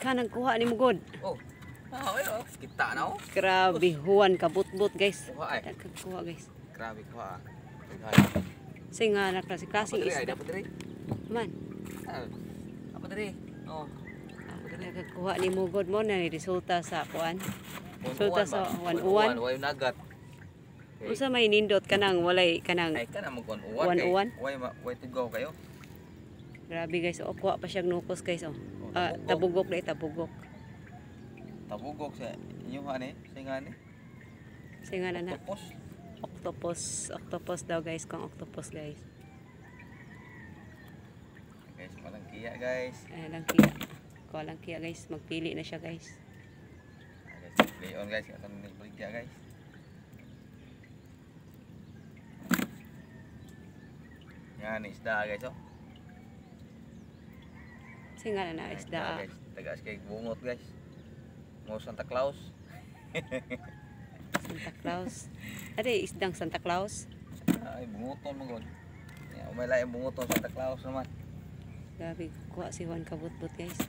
Kanang kuha ni Mugod. Oh. Ayun. Kita na oh. Grabe, huwan kabutbot guys. Kuha ay. Kuha guys. Grabe kuha. Singa na klase-klase isda. Dapat diri. Man. Apa diri? Oh. Nagkuha ni Mugod mo na ni resulta sa kuan. Resulta sa uwan-uwan. Way nagat. Unsa may nindot kanang walay kanang ay kana mo kon uwan kay way tugaw kayo. Grabe guys, oh kuha pa siyang nukos guys oh. Tabugok dai tabugok. Tabugok sa inyo ani, singani. Singana na. Octopus. Octopus daw guys, kung octopus guys. Guys, malang kiya guys. Lang kiya. Kuha lang kiya guys, magpili na siya guys. Guys, play on guys, atong nagbaligya guys. Yan isda guys oh. Singana na isda. Tagas kay bungot guys. Mo Santa Claus. Santa Claus. Ade isdang Santa Claus. Ay bungoton mo god. Ya, umay lain bungoton Santa Claus naman. Grabe kuha si Juan kabutbot guys.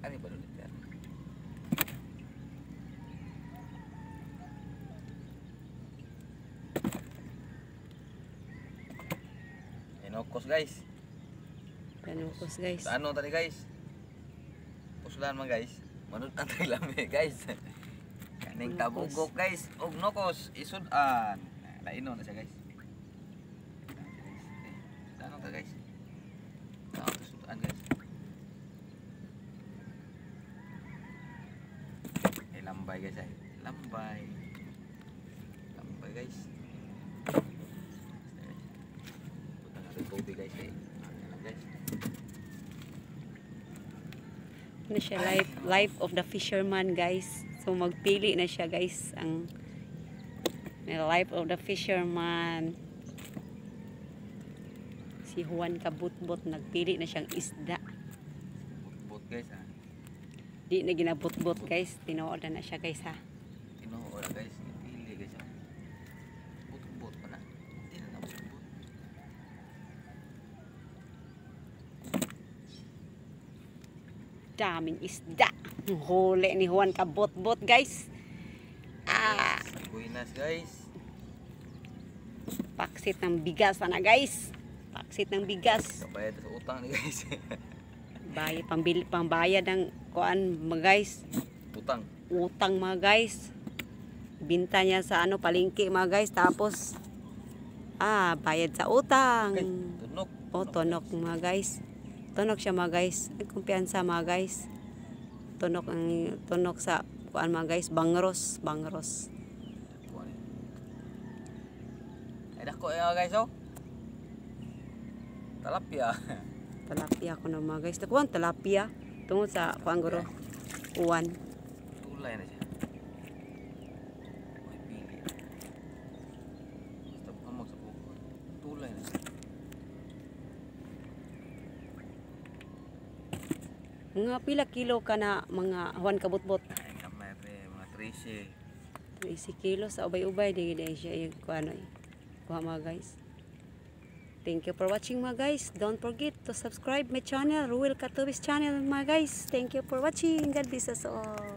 Ani ba ulit yan? Inokos guys. Panukos guys. Sa ano tadi guys? Puslan man guys. Manud antay lami guys. Kaning tabugok guys. Og nokos isud-an. Laino na siya guys. Ano ta guys? Isud-an guys. Lambay guys ay. Lambay. Lambay guys. Punta natin tubig guys ay. Guys. Ano siya, life of the fisherman guys. So magpili na siya guys ang life of the fisherman. Si Juan kabutbot nagpili na siyang isda. Butbot guys ha. Di na ginabutbot guys, tinuod na siya guys ha. Tinuod guys, pili guys ha. Butbot pa na. Hindi na butbot. Daming isda. Huli ni Juan kabutbot guys. Buenas guys. Paksit ng bigas na guys. Paksit ng bigas. Kabayad sa utang ni guys. Bayad pambayad ng kuan mga guys. Utang mga guys. Binta niya sa ano palengke mga guys tapos bayad sa utang. Tunok. Tunok mga guys. Tunok siya mga guys. Kumpiyansa mga guys. Tunok sa kuan mga guys, bangros. Ay dako guys oh. Talapia ko na mga guys. Nakuha talapia. Tungod sa kuan guro. Uwan. Tulay na siya. Ay pili. Basta pamag sa buko. Tulay na siya. Mga pila kilo ka na mga Juan kabutbot? Ay kamay mga 13. 30 kilos sa ubay-ubay. Di siya yung kuha mga guys. Thank you for watching mga guys. Don't forget to subscribe my channel, Ruel Catubis channel mga guys. Thank you for watching. God bless us all.